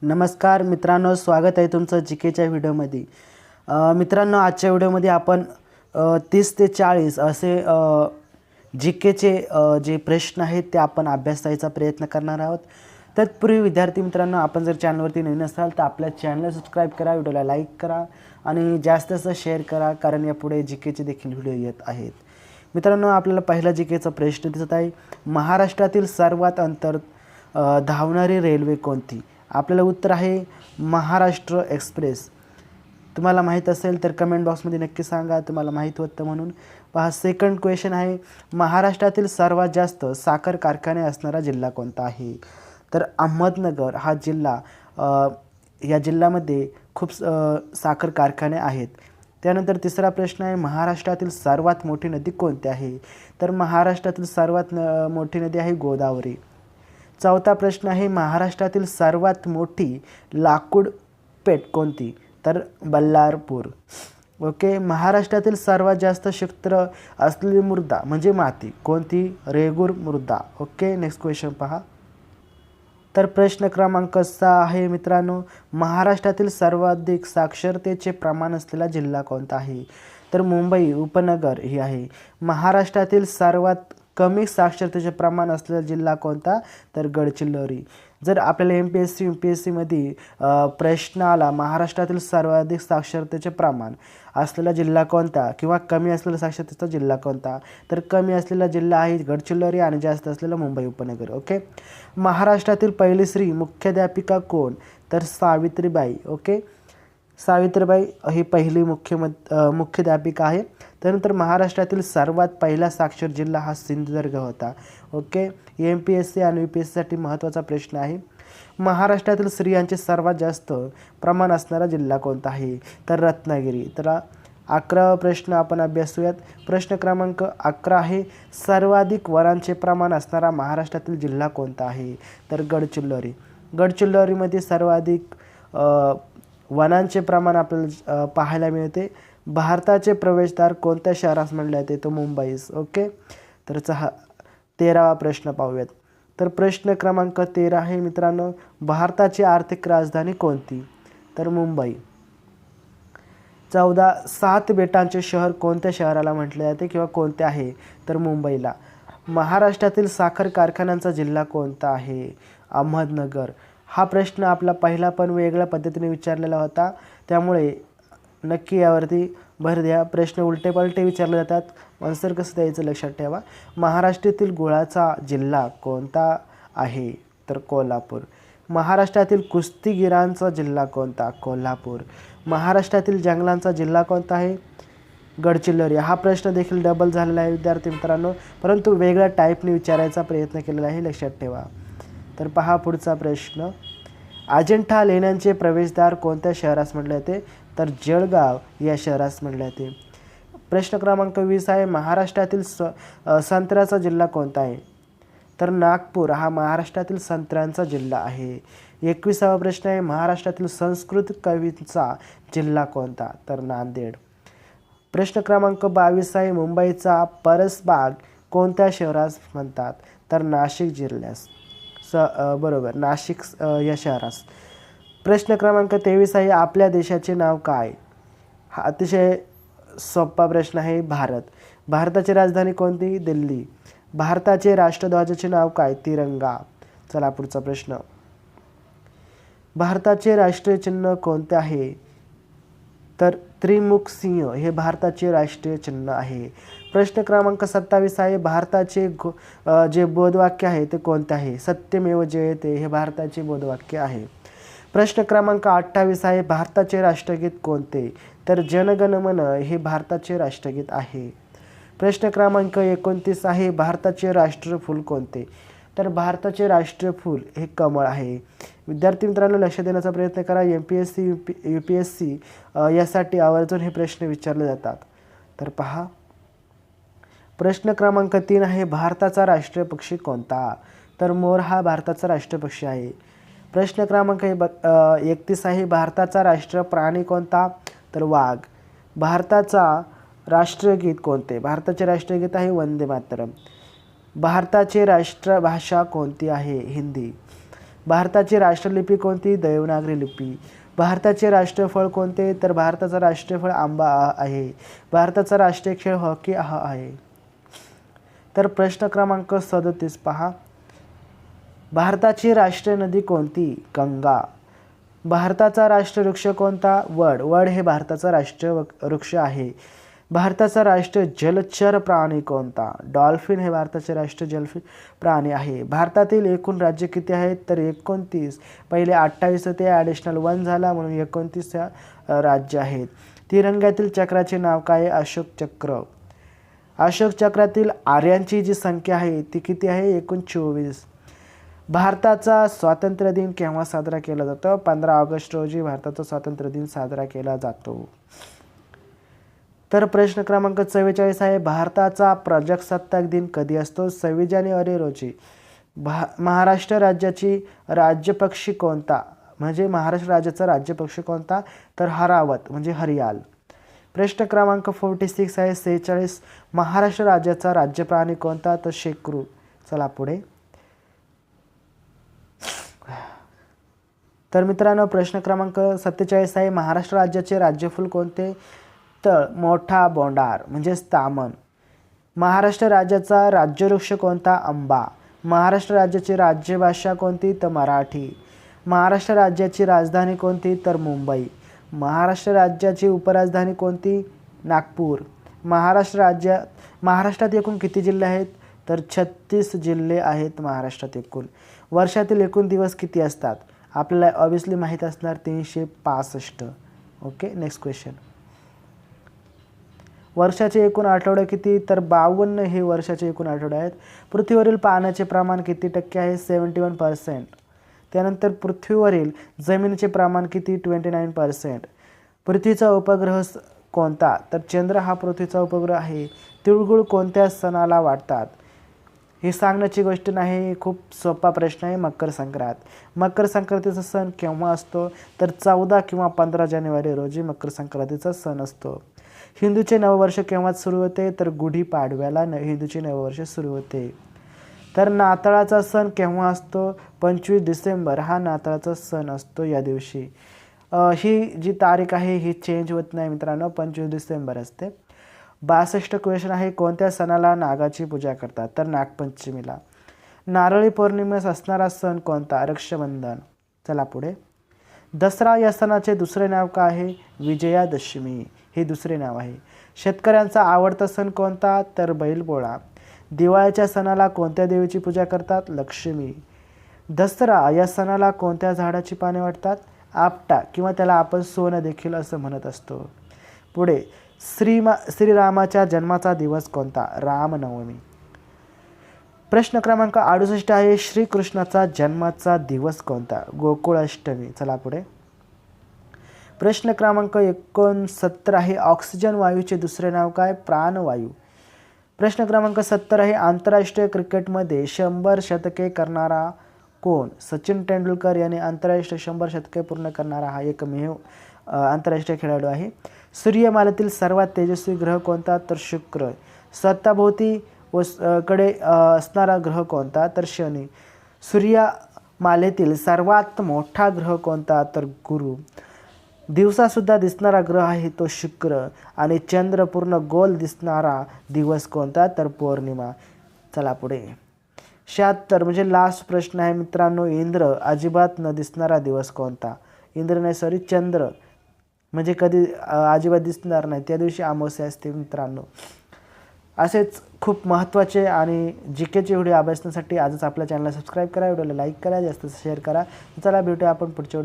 नमस्कार मित्रांनो, स्वागत आहे तुमचं जीकेच्या व्हिडिओमध्ये। मित्रांनो, आजच्या व्हिडिओमध्ये आपण 30 ते 40 असे जीकेचे जे प्रश्न आहेत ते आपण अभ्यासायचा प्रयत्न करणार आहोत। तत्पूर्वी विद्यार्थी मित्रांनो, आपण जर चॅनलवरती नवीन असाल तर आपल्या चॅनलला सबस्क्राईब करा, व्हिडिओला लाईक करा आणि जास्तीत जास्त शेअर करा, कारण यापुढे जीकेचे देखील व्हिडिओ येत आहेत। मित्रांनो, आपल्याला पहिला जीकेचा प्रश्न दिसत आहे, महाराष्ट्रातील सर्वात अंतर धावणारी रेल्वे कोणती? आपल्याला उत्तर आहे महाराष्ट्र एक्सप्रेस। तुम्हाला माहीत असेल तर कमेंट बॉक्समध्ये नक्की सांगा तुम्हाला माहीत होतं म्हणून। पहा, सेकंड क्वेश्चन आहे, महाराष्ट्रातील सर्वात जास्त साखर कारखाने असणारा जिल्हा कोणता आहे? तर अहमदनगर हा जिल्हा, या जिल्ह्यामध्ये खूप साखर कारखाने आहेत। त्यानंतर तिसरा प्रश्न आहे, महाराष्ट्रातील सर्वात मोठी नदी कोणती आहे? तर महाराष्ट्रातील सर्वात मोठी नदी आहे गोदावरी। चौथा प्रश्न आहे, महाराष्ट्रातील सर्वात मोठी लाकूड पेठ कोणती? तर बल्लारपूर। ओके, महाराष्ट्रातील सर्वात जास्त क्षेत्र असलेली मृदा म्हणजे माती कोणती? रेगूर मृदा। ओके, नेक्स्ट क्वेश्चन पहा। तर प्रश्न क्रमांक 6 आहे मित्रांनो, महाराष्ट्रातील सर्वाधिक साक्षरतेचे प्रमाण असलेला जिल्हा कोणता आहे? तर मुंबई उपनगर ही आहे। महाराष्ट्रातील सर्वात कमी साक्षरतेचे प्रमाण असलेला जिल्हा कोणता? तर गडचिरोली। जर आपल्याला एमपीएससी यूपीएससीमध्ये प्रश्न आला महाराष्ट्रातील सर्वाधिक साक्षरतेचे प्रमाण असलेला जिल्हा कोणता किंवा कमी असलेला साक्षरतेचा जिल्हा कोणता, तर कमी असलेला जिल्हा आहे गडचिरोली आणि जास्त असलेला मुंबई उपनगर। ओके, महाराष्ट्रातील पहिली स्त्री मुख्याध्यापिका कोण? तर सावित्रीबाई। ओके, सावित्रीबाई ही पहिली मुख्याध्यापिका आहे। त्यानंतर महाराष्ट्रातील सर्वात पहिला साक्षर जिल्हा हा सिंधुदुर्ग होता। ओके, एमपीएससी आणि यूपीएससीसाठी महत्त्वाचा प्रश्न आहे। महाराष्ट्रातील स्त्रियांचे सर्वात जास्त प्रमाण असणारा जिल्हा कोणता आहे? तर रत्नागिरी। तर 11वा प्रश्न आपण अभ्यासूयात। प्रश्न क्रमांक 11 आहे, सर्वाधिक वनांचे प्रमाण असणारा महाराष्ट्रातील जिल्हा कोणता आहे? तर गडचिरोली। गडचिरोलीमध्ये सर्वाधिक वनांचे प्रमाण आपल्याला पाहायला मिळते। भारताचे प्रवेशद्वार कोणत्या शहरास म्हटले जाते? तो मुंबईस। ओके, तर 13वा प्रश्न पाहूयात। तर प्रश्न क्रमांक 13 आहे मित्रांनो, भारताची आर्थिक राजधानी कोणती? तर मुंबई। 14, 7 बेटांचे शहर कोणत्या शहराला म्हटले जाते किंवा कोणते आहे? तर मुंबईला। महाराष्ट्रातील साखर कारखान्यांचा जिल्हा कोणता आहे? अहमदनगर। हा प्रश्न आपला पहिला पण वेगळ्या पद्धतीने विचारलेला होता, त्यामुळे नक्की यावरती भर द्या। प्रश्न उलटे पलटे विचारले जातात, आन्सर कसं द्यायचं लक्षात ठेवा। महाराष्ट्रातील गुळाचा जिल्हा कोणता आहे? तर कोल्हापूर। महाराष्ट्रातील कुस्तीगिरांचा जिल्हा कोणता? कोल्हापूर। महाराष्ट्रातील जंगलांचा जिल्हा कोणता आहे? गडचिरोली। हा प्रश्न देखील डबल झालेला आहे विद्यार्थी मित्रांनो, परंतु वेगळ्या टाईपने विचारायचा प्रयत्न केलेला आहे, लक्षात ठेवा। तर पहा पुढचा प्रश्न, अजिंठा लेण्यांचे प्रवेशद्वार कोणत्या शहरास म्हटले जाते? तर जळगाव या शहरास म्हटले जाते। प्रश्न क्रमांक 20 आहे, महाराष्ट्रातील संत्र्याचा जिल्हा कोणता आहे? तर नागपूर हा महाराष्ट्रातील संत्र्यांचा जिल्हा आहे। 21वा प्रश्न आहे, महाराष्ट्रातील संस्कृत कवींचा जिल्हा कोणता? तर नांदेड। प्रश्न क्रमांक 22 आहे, मुंबईचा परसबाग कोणत्या शहरास म्हणतात? तर नाशिक जिल्ह्यास। बरोबर, नाशिक या शहरास। प्रश्न क्रमांक 23 आहे, आपल्या देशाचे नाव काय? हा अतिशय सोपा प्रश्न आहे, भारत। भारताची राजधानी कोणती? दिल्ली। भारताचे राष्ट्रध्वजाचे नाव काय? तिरंगा। चला पुढचा प्रश्न, भारताचे राष्ट्रीय चिन्ह कोणते आहे? तर त्रिमुख सिंह हे भारताचे राष्ट्रीय चिन्ह आहे। प्रश्न क्रमांक 27 आहे, भारताचे जे बोधवाक्य आहे ते कोणते आहे? सत्यमेव जयते हे भारताचे बोधवाक्य आहे। प्रश्न क्रमांक 28 आहे, भारताचे राष्ट्रगीत कोणते? तर जनगण मन हे भारताचे राष्ट्रगीत आहे। प्रश्न क्रमांक 29 आहे, भारताचे राष्ट्रफूल कोणते? तर भारताचे राष्ट्रीय फूल हे कमळ आहे। विद्यार्थी मित्रांनो, लक्ष देण्याचा प्रयत्न करा, एमपीएससी यूपीएससी यासाठी आवर्जून हे प्रश्न विचारले जातात। तर पहा, प्रश्न क्रमांक 3 आहे, भारताचा राष्ट्रीय पक्षी कोणता? तर मोर हा भारताचा राष्ट्रीय पक्षी आहे। प्रश्न क्रमांक 31 आहे, भारताचा राष्ट्रीय प्राणी कोणता? तर वाघ। भारताचा राष्ट्रगीत कोणते? भारताचे राष्ट्रगीत आहे वंदे मातरम। भारताची राष्ट्रभाषा कोणती आहे? हिंदी। भारताची राष्ट्रलिपी कोणती? देवनागरी लिपी. भारताचे राष्ट्रीय कोणते? तर भारताचा राष्ट्रीय फळ आंबा आहे. भारताचा राष्ट्रीय खेळ हॉकी हा आहे. तर प्रश्न क्रमांक 37 पहा. भारताची राष्ट्रीय नदी कोणती? गंगा. भारताचा राष्ट्रीय वृक्ष कोणता? वड. वड हे भारताचा राष्ट्रीय वृक्ष आहे. भारताचा राष्ट्रीय जलचर प्राणी कोणता? डॉल्फिन हे भारताचे राष्ट्रीय जलचर प्राणी आहे. भारतातील एकूण राज्य किती आहेत? तर 29. पहिले 28 होते, ॲडिशनल 1 झाला म्हणून 29 राज्य आहेत. तिरंग्यातील चक्राचे नाव काय? अशोक चक्र. अशोक चक्रातील आर्यांची जी संख्या आहे ती किती आहे? एकूण 24. भारताचा स्वातंत्र्य दिन केव्हा साजरा केला जातो? 15 ऑगस्ट रोजी भारताचा स्वातंत्र्य दिन साजरा केला जातो. तर प्रश्न क्रमांक 44 आहे. भारताचा प्रजासत्ताक दिन कधी असतो? 26 जानेवारी रोजी. महाराष्ट्र राज्याची राज्यपक्षी कोणता? म्हणजे महाराष्ट्र राज्याचा राज्यपक्षी कोणता? तर हरावत म्हणजे हरियाल. प्रश्न क्रमांक 46 आहे. 46. महाराष्ट्र राज्याचा राज्य प्राणी कोणता? तर शेकरू. चला पुढे. तर मित्रांनो प्रश्न क्रमांक 47 आहे. महाराष्ट्र राज्याचे राज्यफूल कोणते? तर मोठा बोंडार म्हणजेच तामन. महाराष्ट्र राज्याचा राज्यवृक्ष कोणता? आंबा. महाराष्ट्र राज्याची राज्यभाषा कोणती? तर मराठी. महाराष्ट्र राज्याची राजधानी कोणती? तर मुंबई. महाराष्ट्र राज्याची उपराजधानी कोणती? नागपूर. महाराष्ट्रात एकूण किती जिल्हे आहेत? तर 36 जिल्हे आहेत महाराष्ट्रात एकूण. वर्षातील एकूण दिवस किती असतात? आपल्याला ऑब्वियसली माहीत असणार 365. Okay, next question. वर्षाचे एकूण आठवडे किती? तर 52 हे वर्षाचे एकूण आठवडे आहेत. पृथ्वीवरील पाण्याचे प्रमाण किती टक्के आहे? 71%. त्यानंतर पृथ्वीवरील जमिनीचे प्रमाण किती? 29%. पृथ्वीचा उपग्रह कोणता? तर चंद्र हा पृथ्वीचा उपग्रह आहे. तिळगुळ कोणत्या सणाला वाटतात? हे सांगण्याची गोष्ट नाही, खूप सोपा प्रश्न आहे. मकर संक्रांत. मकर संक्रांतीचा सण केव्हा असतो? तर 14 किंवा 15 जानेवारी रोजी मकर संक्रांतीचा सण असतो. हिंदूचे नववर्ष केव्हा सुरू होते? तर गुढीपाडव्याला हिंदूचे नववर्ष सुरू होते. तर नाताळाचा सण केव्हा असतो? 25 डिसेंबर हा नाताळाचा सण असतो. या दिवशी ही जी तारीख आहे ही चेंज होत नाही मित्रांनो, 25 डिसेंबर असते. 62 क्वेश्चन आहे. कोणत्या सणाला नागाची पूजा करतात? तर नागपंचमीला. नारळी पौर्णिमेस असणारा सण कोणता? रक्षाबंधन. चला पुढे. दसरा या सणाचे दुसरे नाव काय आहे? विजयादशमी हे दुसरे नाव आहे. शेतकऱ्यांचा आवडता सण कोणता? तर बैलपोळा. दिवाळीच्या सणाला कोणत्या देवीची पूजा करतात? लक्ष्मी. दसरा या सणाला कोणत्या झाडाची पाने वाटतात? आपटा किंवा त्याला आपण सोनं देखील असं म्हणत असतो. पुढे. श्रीरामाच्या जन्माचा दिवस कोणता? रामनवमी. प्रश्न क्रमांक 68 आहे. श्रीकृष्णाचा जन्माचा दिवस कोणता? गोकुळाष्टमी. चला पुढे. प्रश्न क्रमांक 69 आहे. ऑक्सिजन वायूचे दुसरे नाव काय? प्राणवायू. प्रश्न क्रमांक 70 आहे. आंतरराष्ट्रीय क्रिकेटमध्ये 100 शतके करणारा कोण? सचिन तेंडुलकर याने आंतरराष्ट्रीय 100 शतके पूर्ण करणारा हा एकमेव आंतरराष्ट्रीय खेळाडू आहे. सूर्यमालेतील सर्वात तेजस्वी ग्रह कोणता? तर शुक्र. स्वतःभोवती कडे असणारा ग्रह कोणता? तर शनी. सूर्यमालेतील सर्वात मोठा ग्रह कोणता? तर गुरु. दिवसासुद्धा दिसणारा ग्रह आहे तो शुक्र. आणि चंद्र पूर्ण गोल दिसणारा दिवस कोणता? तर पौर्णिमा. चला पुढे. 76 म्हणजे लास्ट प्रश्न आहे मित्रांनो. इंद्र अजिबात न दिसणारा दिवस कोणता? इंद्र नाही, सॉरी, चंद्र म्हणजे कधी अजिबात दिसणार नाही, त्या दिवशी अमावस्या असते मित्रांनो. असेच खूप महत्त्वाचे आणि जीकेचे व्हिडिओ अभ्यासण्यासाठी आजच आपल्या चॅनलला सबस्क्राईब करा, व्हिडिओला लाईक करा, जास्त शेअर करा. चला भेटूया आपण पुढच्या व्हिडिओ.